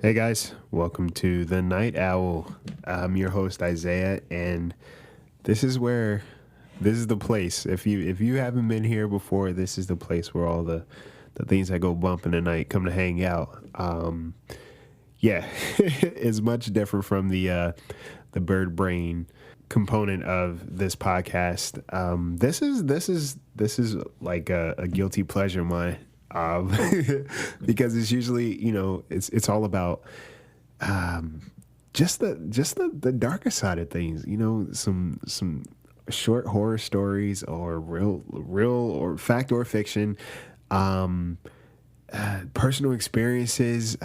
Hey guys, welcome to the Night Owl. I'm your host Isaiah, and this is where this is the place. If you haven't been here before, this is the place where all the things that go bump in the night come to hang out. Yeah, it's much different from the bird brain component of this podcast. This is like a guilty pleasure of mine. Um, because it's usually, it's all about just the darker side of things. Some short horror stories or real or fact or fiction. Um, Personal experiences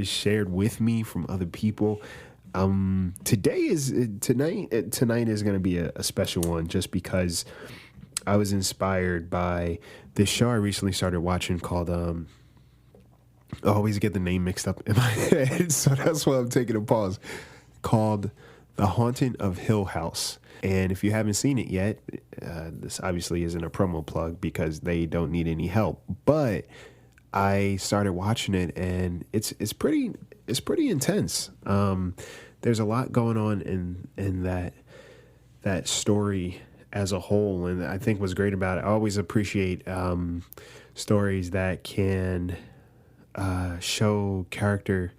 shared with me from other people. Tonight is going to be a special one, just because I was inspired by this show I recently started watching called I always get the name mixed up in my head, so that's why I'm taking a pause. Called The Haunting of Hill House. And if you haven't seen it yet, this obviously isn't a promo plug because they don't need any help. But I started watching it, and it's pretty intense. There's a lot going on in that story as a whole, and I think what's great about it, I always appreciate stories that can show character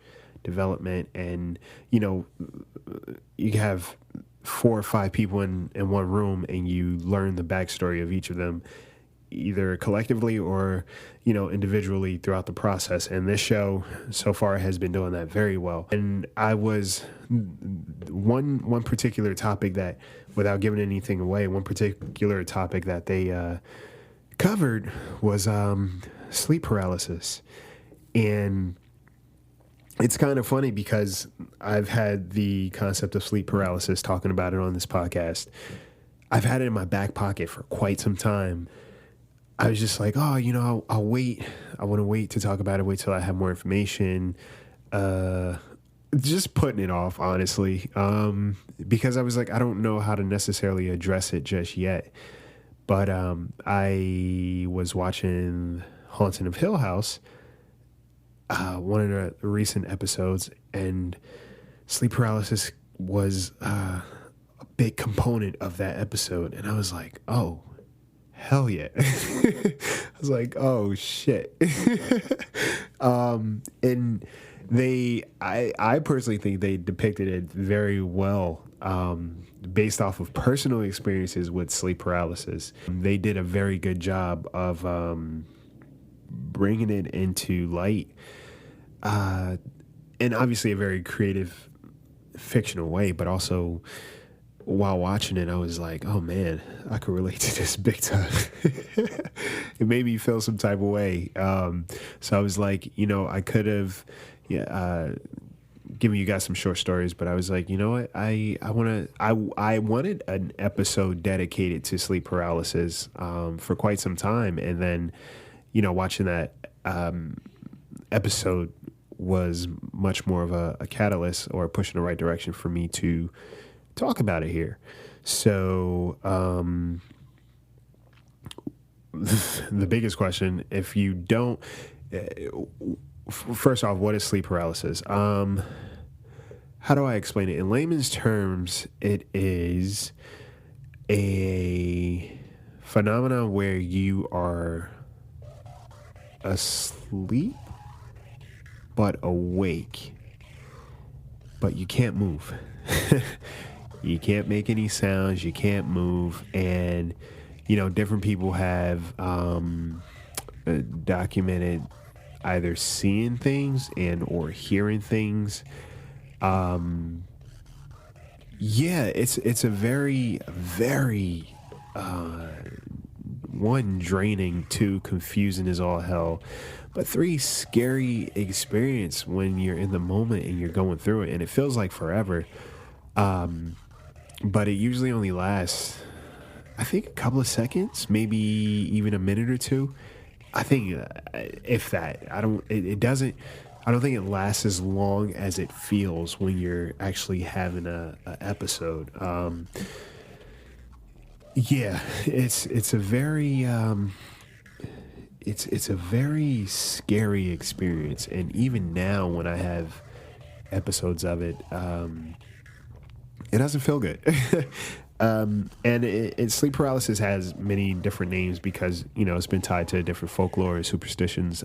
development. And you have 4 or 5 people in one room, and you learn the backstory of each of them, either collectively or individually throughout the process. And this show so far has been doing that very well. And I was one particular topic that, without giving anything away, one particular topic that they covered was sleep paralysis. And it's kind of funny because I've had the concept of sleep paralysis, talking about it on this podcast. I've had it in my back pocket for quite some time. I was just like, I'll wait. I want to wait to talk about it, wait till I have more information. Just putting it off, honestly, because I was like, I don't know how to necessarily address it just yet. But I was watching Haunting of Hill House, one of the recent episodes, and sleep paralysis was a big component of that episode. And I was like, oh, hell yeah. I was like, oh shit. And I personally think they depicted it very well, based off of personal experiences with sleep paralysis. They did a very good job of bringing it into light, in obviously a very creative, fictional way, but also while watching it, I was like, oh man, I could relate to this big time. It made me feel some type of way. So I was like, I could have given you guys some short stories, but I was like, you know what? I wanted an episode dedicated to sleep paralysis for quite some time. And then, watching that episode was much more of a catalyst, or a push in the right direction for me to talk about it here. So the biggest question, if you don't, first off, what is sleep paralysis? How do I explain it? In layman's terms, it is a phenomenon where you are asleep but awake, but you can't move. You can't make any sounds, you can't move. And different people have documented either seeing things and or hearing things. It's a very, very one, draining, 2, confusing as all hell, but 3, scary experience when you're in the moment and you're going through it, and it feels like forever. But it usually only lasts, I think, a couple of seconds, maybe even a minute or two. I think, if that. It doesn't. I don't think it lasts as long as it feels when you're actually having a episode. It's a very it's a very scary experience, and even now when I have episodes of it, it doesn't feel good. And sleep paralysis has many different names because it's been tied to different folklore and superstitions.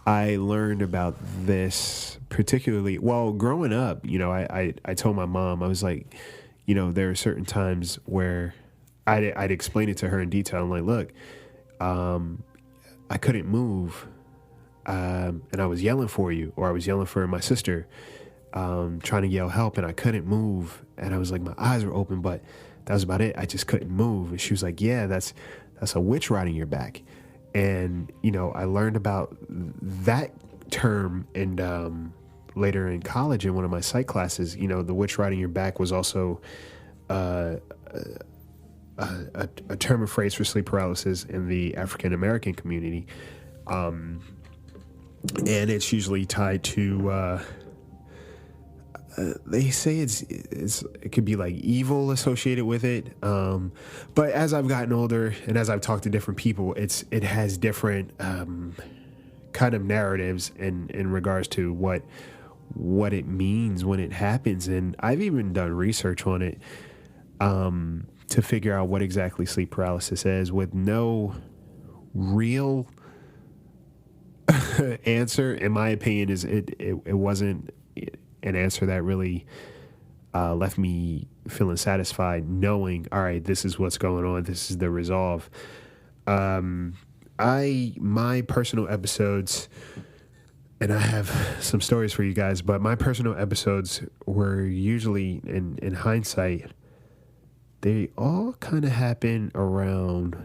I learned about this particularly well growing up. I told my mom, I was like, there are certain times where I'd explain it to her in detail. I'm like, look, I couldn't move, and I was yelling for you, or I was yelling for my sister, trying to yell help, and I couldn't move, and I was like, my eyes were open, but that was about it. I just couldn't move. And she was like, yeah, that's a witch riding your back. And I learned about that term, and later in college in one of my psych classes, the witch riding your back was also a term of phrase for sleep paralysis in the African American community, and it's usually tied to. They say it could be like evil associated with it, but as I've gotten older and as I've talked to different people, it has different kind of narratives in regards to what it means when it happens, and I've even done research on it to figure out what exactly sleep paralysis is, with no real answer. In my opinion, is it wasn't an answer that really left me feeling satisfied, knowing, all right, this is what's going on, this is the resolve. My personal episodes, and I have some stories for you guys, but my personal episodes were usually, in hindsight, they all kind of happen around,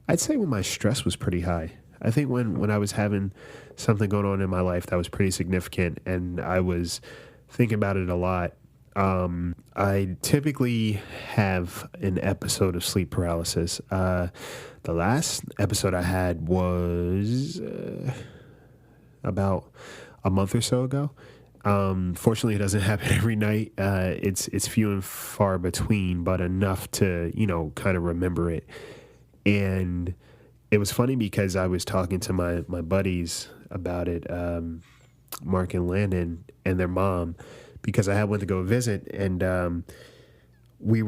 I'd say, when my stress was pretty high. I think when I was having something going on in my life that was pretty significant and I was thinking about it a lot, I typically have an episode of sleep paralysis. The last episode I had was about a month or so ago. Fortunately, it doesn't happen every night. It's few and far between, but enough to, kind of remember it. And it was funny because I was talking to my buddies about it, Mark and Landon and their mom, because I had went to go visit, and we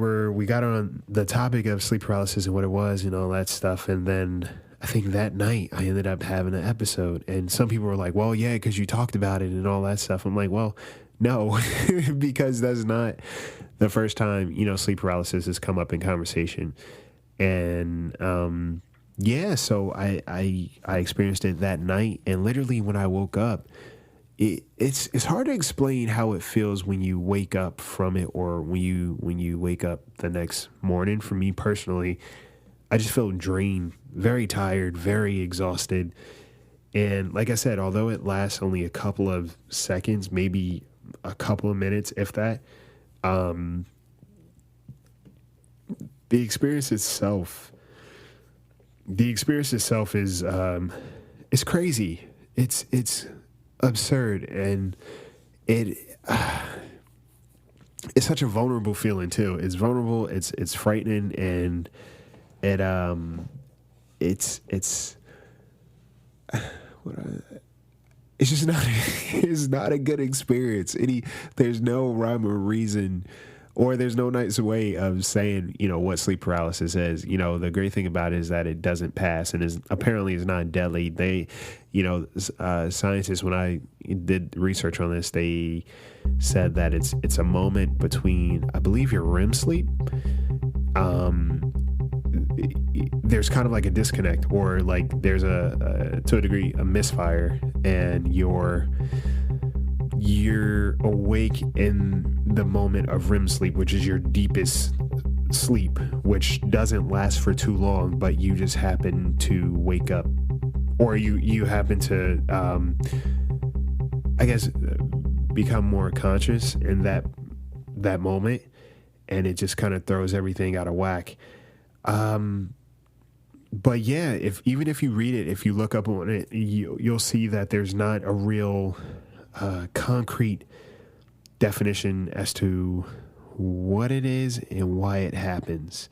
got on the topic of sleep paralysis and what it was and all that stuff. And then I think that night I ended up having an episode, and some people were like, well, yeah, because you talked about it and all that stuff. I'm like, well, no, because that's not the first time, sleep paralysis has come up in conversation. And, yeah, so I experienced it that night, and literally when I woke up, it's hard to explain how it feels when you wake up from it, or when you wake up the next morning. For me personally, I just feel drained, very tired, very exhausted. And like I said, although it lasts only a couple of seconds, maybe a couple of minutes, if that, the experience itself is it's crazy. It's absurd, and it's such a vulnerable feeling too. It's vulnerable. It's frightening, and it's just not it's not a good experience. There's no rhyme or reason, or there's no nice way of saying, what sleep paralysis is. The great thing about it is that it doesn't pass, and apparently is not deadly. They, scientists, when I did research on this, they said that it's a moment between, I believe, your REM sleep. There's kind of like a disconnect, or like there's to a degree, a misfire, and you're awake in the moment of REM sleep, which is your deepest sleep, which doesn't last for too long, but you just happen to wake up, or you happen to, I guess, become more conscious in that moment, and it just kind of throws everything out of whack. But yeah, even if you read it, if you look up on it, you'll see that there's not a real concrete definition as to what it is and why it happens.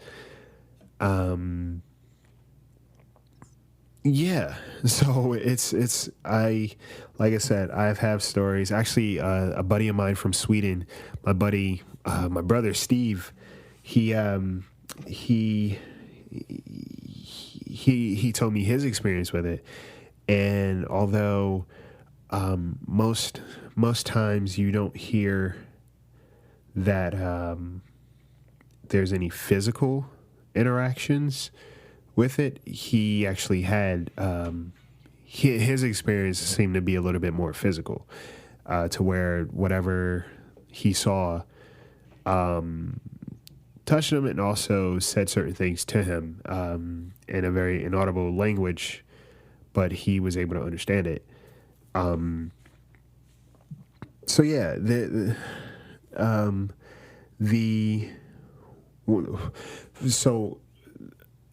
Yeah. So it's I like I said, I've have stories. Actually, a buddy of mine from Sweden, my brother Steve, he he he told me his experience with it. And although most times you don't hear that there's any physical interactions with it, he actually had his experience seemed to be a little bit more physical, to where whatever he saw touched him and also said certain things to him in a very inaudible language, but he was able to understand it. So yeah, the so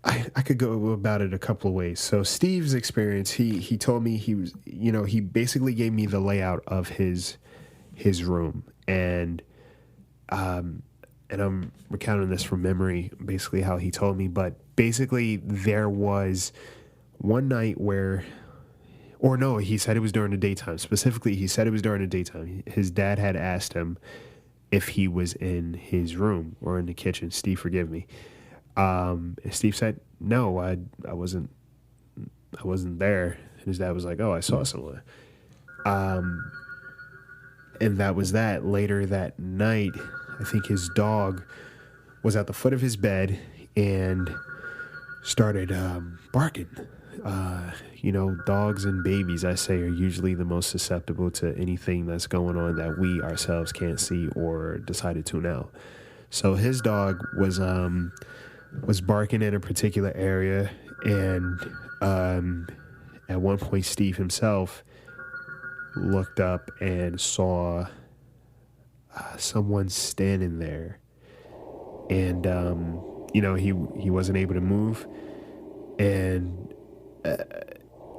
I could go about it a couple of ways. So Steve's experience, he told me he was, he basically gave me the layout of his room, and I'm recounting this from memory, basically how he told me. But basically, there was one night where, or no, he said it was during the daytime. Specifically, he said it was during the daytime. His dad had asked him if he was in his room or in the kitchen. Steve, forgive me. And Steve said, "No, I wasn't. I wasn't there." And his dad was like, "Oh, I saw someone." And that was that. Later that night, I think his dog was at the foot of his bed and started barking. Dogs and babies, I say, are usually the most susceptible to anything that's going on that we ourselves can't see or decide to tune out. So his dog was barking in a particular area, and at one point, Steve himself looked up and saw someone standing there, and he wasn't able to move, and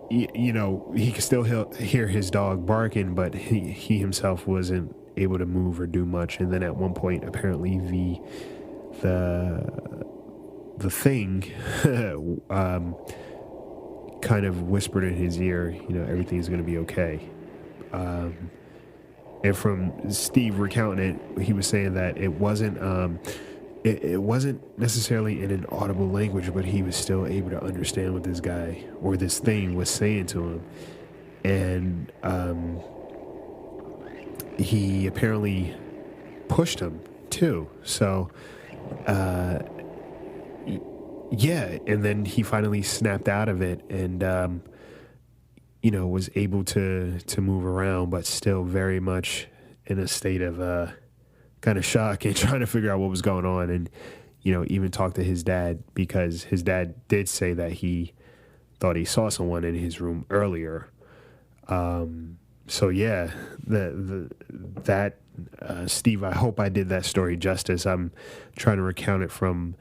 he could still hear his dog barking, but he himself wasn't able to move or do much. And then at one point, apparently the thing kind of whispered in his ear, everything's going to be okay. And from Steve recounting it, he was saying that it wasn't it wasn't necessarily in an audible language, but he was still able to understand what this guy or this thing was saying to him. And he apparently pushed him too. So yeah, and then he finally snapped out of it and was able to move around, but still very much in a state of kind of shock and trying to figure out what was going on. And even talk to his dad, because his dad did say that he thought he saw someone in his room earlier. So yeah, Steve, I hope I did that story justice. I'm trying to recount it from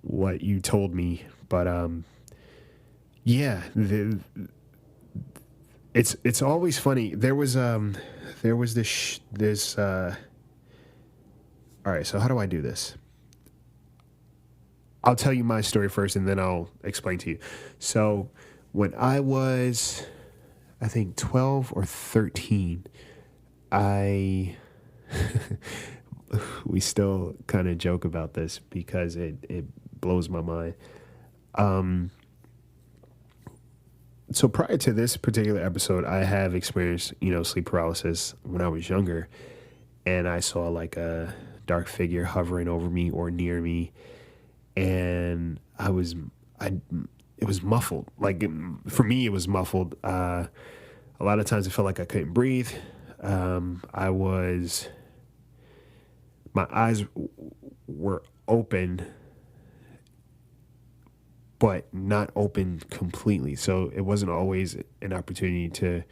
what you told me, but yeah, it's always funny. There was this all right, so how do I do this? I'll tell you my story first, and then I'll explain to you. So when I was, I think, 12 or 13, we still kind of joke about this because it blows my mind. So prior to this particular episode, I have experienced, sleep paralysis when I was younger, and I saw like a dark figure hovering over me or near me, and it was muffled. Like, for me, it was muffled. A lot of times it felt like I couldn't breathe. My eyes were open, but not open completely. So it wasn't always an opportunity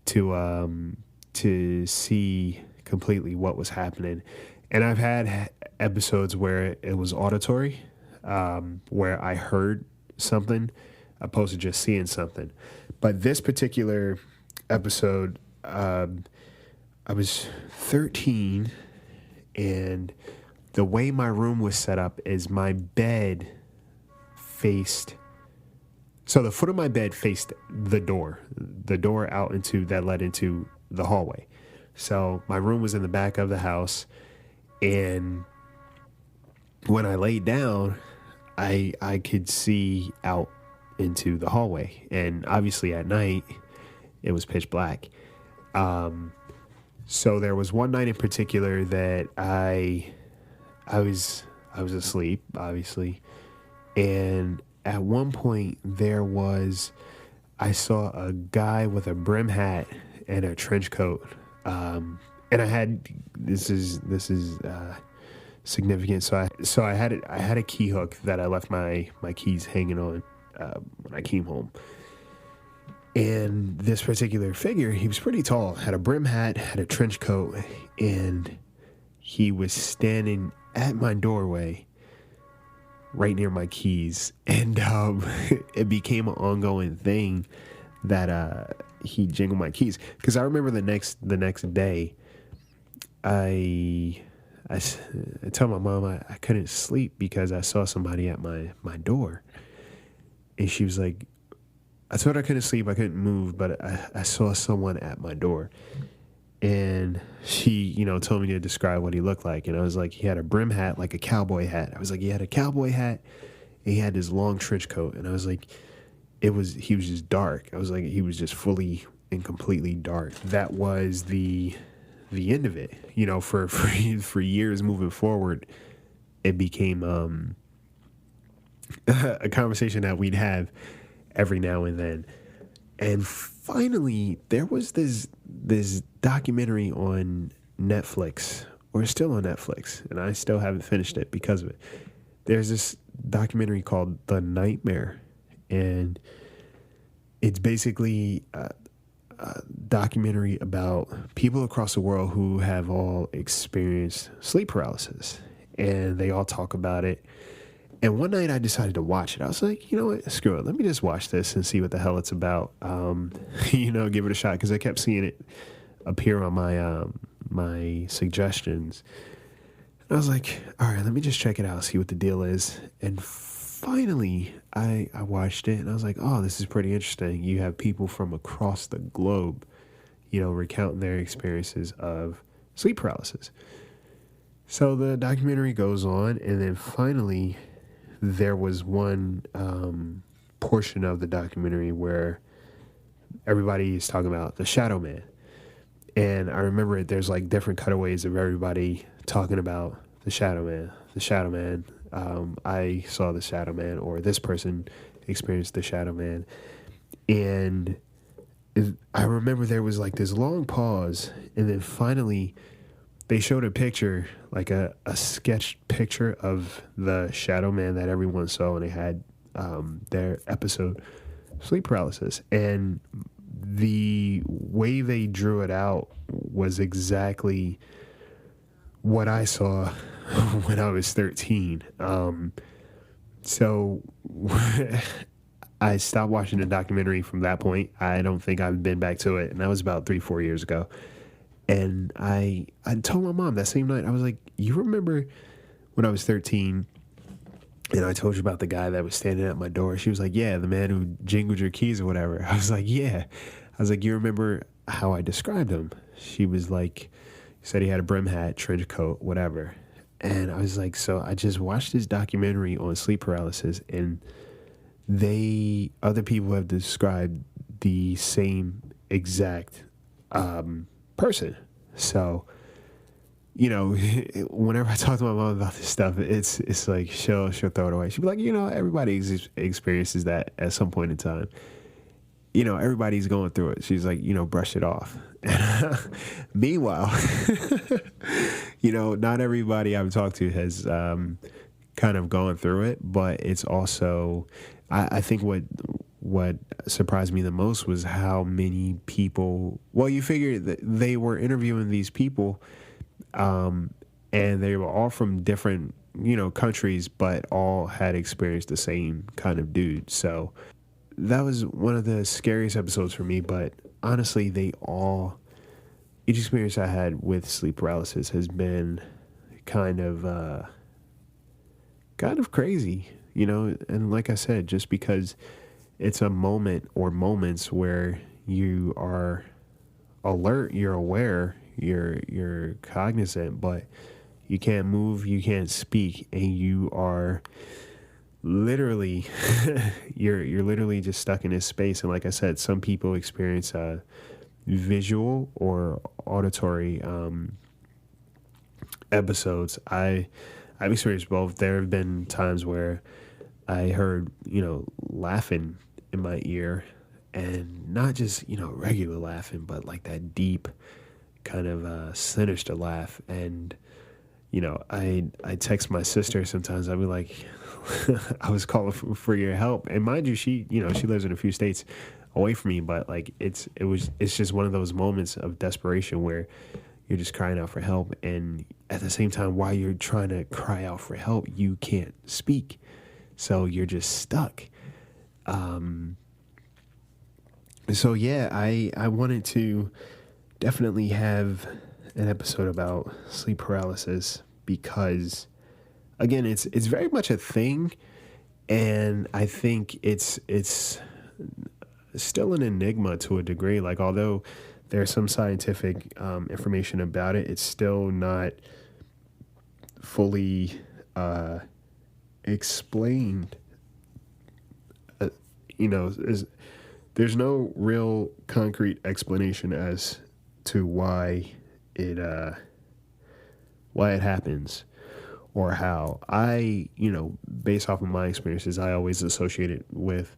to see completely what was happening. And I've had episodes where it was auditory, where I heard something opposed to just seeing something. But this particular episode, I was 13, and the way my room was set up is my bed faced So the foot of my bed faced the door out into that led into the hallway. So my room was in the back of the house, and when I laid down, I could see out into the hallway, and obviously at night it was pitch black. So there was one night in particular that I was asleep, obviously, and at one point I saw a guy with a brim hat and a trench coat, and I had this is significant. So I had a key hook that I left my keys hanging on when I came home. And this particular figure, he was pretty tall, had a brim hat, had a trench coat, and he was standing at my doorway right near my keys. And it became an ongoing thing that he jingled my keys. Because I remember the next day, I told my mom I couldn't sleep because I saw somebody at my door. And she was like, I told her I couldn't sleep, I couldn't move, but I saw someone at my door. And she, told me to describe what he looked like. And I was like, he had a brim hat, like a cowboy hat. I was like, he had a cowboy hat, and he had this long trench coat. And I was like, he was just dark. I was like, he was just fully and completely dark. That was the end of it. For years moving forward, it became a conversation that we'd have every now and then. And finally, there was this documentary on Netflix, or it's still on Netflix, and I still haven't finished it because of it. There's this documentary called The Nightmare, and it's basically a documentary about people across the world who have all experienced sleep paralysis, and they all talk about it. And one night I decided to watch it. I was like, you know what, screw it. Let me just watch this and see what the hell it's about. Give it a shot, because I kept seeing it appear on my suggestions. And I was like, all right, let me just check it out, see what the deal is. And finally, I watched it, and I was like, oh, this is pretty interesting. You have people from across the globe, recounting their experiences of sleep paralysis. So the documentary goes on, and then finally there was one portion of the documentary where everybody is talking about the Shadow Man. And I remember there's like different cutaways of everybody talking about the Shadow Man. The Shadow Man. I saw the Shadow Man, or this person experienced the Shadow Man. And I remember there was like this long pause, and then finally they showed a picture, like a sketched picture of the Shadow Man that everyone saw, and they had their episode sleep paralysis. And the way they drew it out was exactly what I saw when I was 13. So I stopped watching the documentary from that point. I don't think I've been back to it, and that was about 3-4 years ago. And I told my mom that same night, I was like, you remember when I was 13 and I told you about the guy that was standing at my door? She was like, yeah, the man who jingled your keys or whatever. I was like, yeah. I was like, you remember how I described him? She was like, said he had a brim hat, trench coat, whatever. And I was like, so I just watched this documentary on sleep paralysis, and other people have described the same exact person. So, whenever I talk to my mom about this stuff, it's like she'll throw it away. She'll be like, everybody experiences that at some point in time. Everybody's going through it. She's like, brush it off. Meanwhile, not everybody I've talked to has kind of gone through it, but it's also, I think what surprised me the most was how many people, well, you figure that they were interviewing these people, and they were all from different, countries, but all had experienced the same kind of dude. So that was one of the scariest episodes for me, but honestly, each experience I had with sleep paralysis has been kind of crazy, and like I said, just because it's a moment or moments where you are alert, you're aware, you're cognizant, but you can't move, you can't speak, and you are literally you're literally just stuck in this space. And like I said, some people experience visual or auditory episodes. I've experienced both. There have been times where I heard, laughing in my ear, and not just, regular laughing, but like that deep kind of sinister laugh. And, I text my sister sometimes. I'd be like, I was calling for your help. And mind you, she lives in a few states away from me, but like it's just one of those moments of desperation where you're just crying out for help. And at the same time, while you're trying to cry out for help, you can't speak. So you're just stuck. So yeah, I wanted to definitely have an episode about sleep paralysis because, again, it's very much a thing, and I think it's still an enigma to a degree. Like, although there's some scientific information about it, it's still not fully explained. There's no real concrete explanation as to why it happens or how. Based off of my experiences, I always associate it with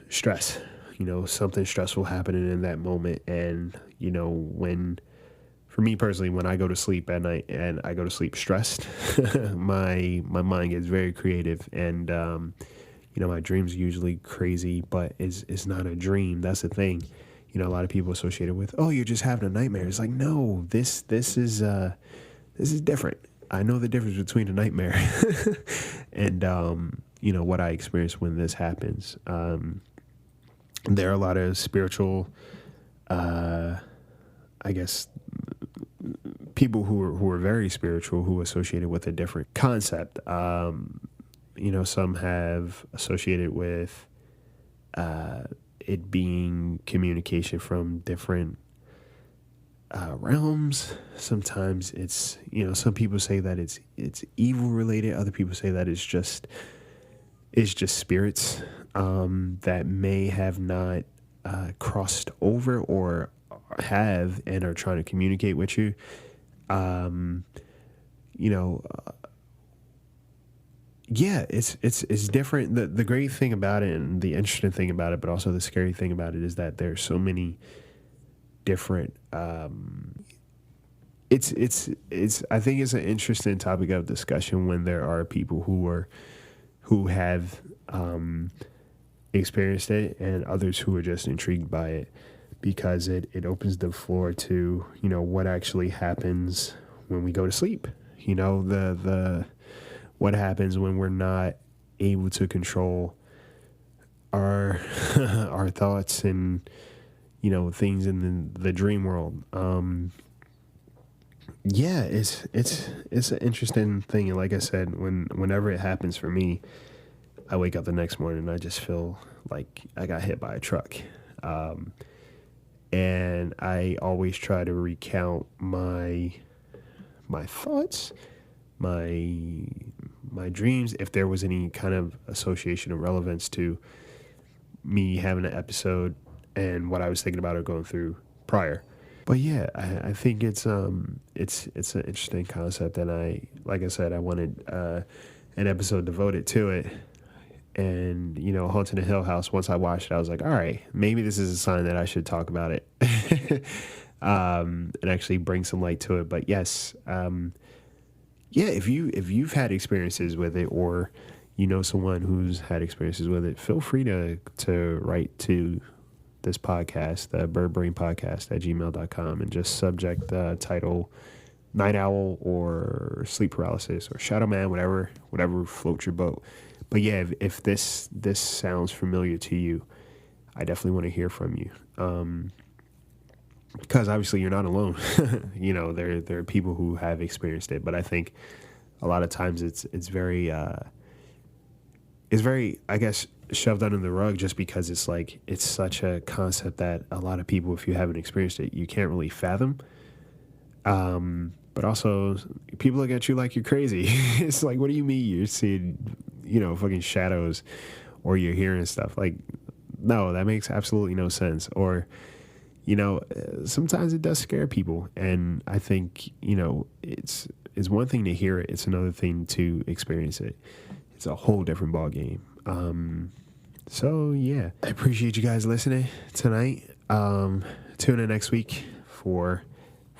stress. Something stressful happening in that moment. And, for me personally, when I go to sleep at night and I go to sleep stressed, my mind gets very creative. And, my dreams are usually crazy, but it's not a dream. That's the thing. A lot of people associate it with, oh, you're just having a nightmare. It's like, no, this is different. I know the difference between a nightmare and, what I experience when this happens. There are a lot of spiritual, people who are very spiritual who associate it with a different concept. Some have associated with it being communication from different realms. Sometimes it's, some people say that it's evil related. Other people say that it's just spirits that may have not crossed over or have and are trying to communicate with you. Yeah, it's different. The great thing about it and the interesting thing about it, but also the scary thing about it, is that there's so many different. It's I think it's an interesting topic of discussion when there are people who have experienced it and others who are just intrigued by it, because it opens the floor to what actually happens when we go to sleep. The what happens when we're not able to control our our thoughts and things in the dream world. Yeah, it's an interesting thing, and like I said, whenever it happens for me, I wake up the next morning and I just feel like I got hit by a truck. And I always try to recount my thoughts, my dreams, if there was any kind of association or relevance to me having an episode and what I was thinking about or going through prior. But yeah, I think it's an interesting concept, and like I said, I wanted an episode devoted to it. And Haunted in Hill House, once I watched it, I was like, all right, maybe this is a sign that I should talk about it and actually bring some light to it. But yes, yeah, if you've had experiences with it, or someone who's had experiences with it, feel free to write to this podcast, the birdbrainpodcast@gmail.com, and just subject the title Night Owl or Sleep Paralysis or Shadow Man, whatever floats your boat. But yeah, if this sounds familiar to you, I definitely want to hear from you. Because obviously you're not alone. There are people who have experienced it, but I think a lot of times it's very, I guess, shoved under the rug just because it's like it's such a concept that a lot of people, if you haven't experienced it, you can't really fathom. But also, people look at you like you're crazy. It's like, what do you mean you're seeing, fucking shadows, or you're hearing stuff? Like, no, that makes absolutely no sense. Or, sometimes it does scare people, and I think it's one thing to hear it; it's another thing to experience it. It's a whole different ball game. So yeah, I appreciate you guys listening tonight. Tune in next week for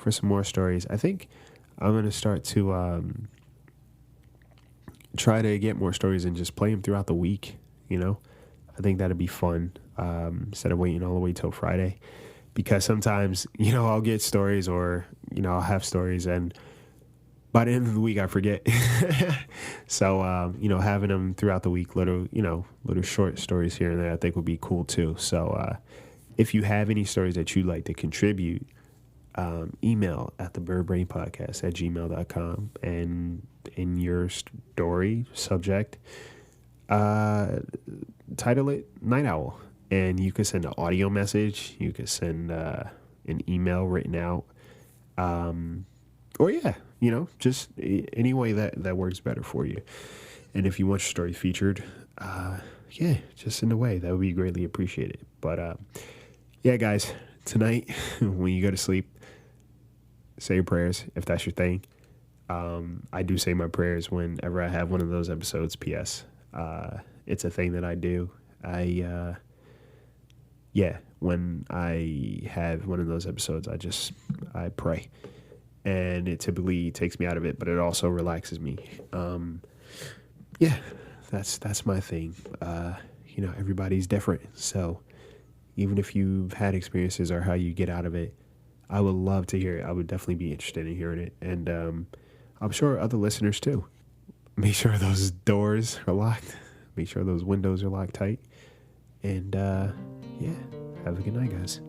some more stories. I think I'm gonna start to try to get more stories and just play them throughout the week. I think that'd be fun, instead of waiting all the way till Friday, because sometimes I'll get stories, or I'll have stories, and by the end of the week I forget. So having them throughout the week, little short stories here and there, I think would be cool too. So if you have any stories that you'd like to contribute, email at thebirdbrainpodcast@gmail.com, and in your story subject, title it Night Owl, and you can send an audio message, you can send an email written out, or just any way that works better for you. And if you want your story featured, just send away. That would be greatly appreciated. But guys, tonight when you go to sleep, say your prayers if that's your thing. I do say my prayers whenever I have one of those episodes. P.S. It's a thing that I do. When I have one of those episodes, I pray, and it typically takes me out of it, but it also relaxes me. That's my thing. Everybody's different, so even if you've had experiences or how you get out of it, I would love to hear it. I would definitely be interested in hearing it, and I'm sure other listeners too. Make sure those doors are locked. Make sure those windows are locked tight. And have a good night, guys.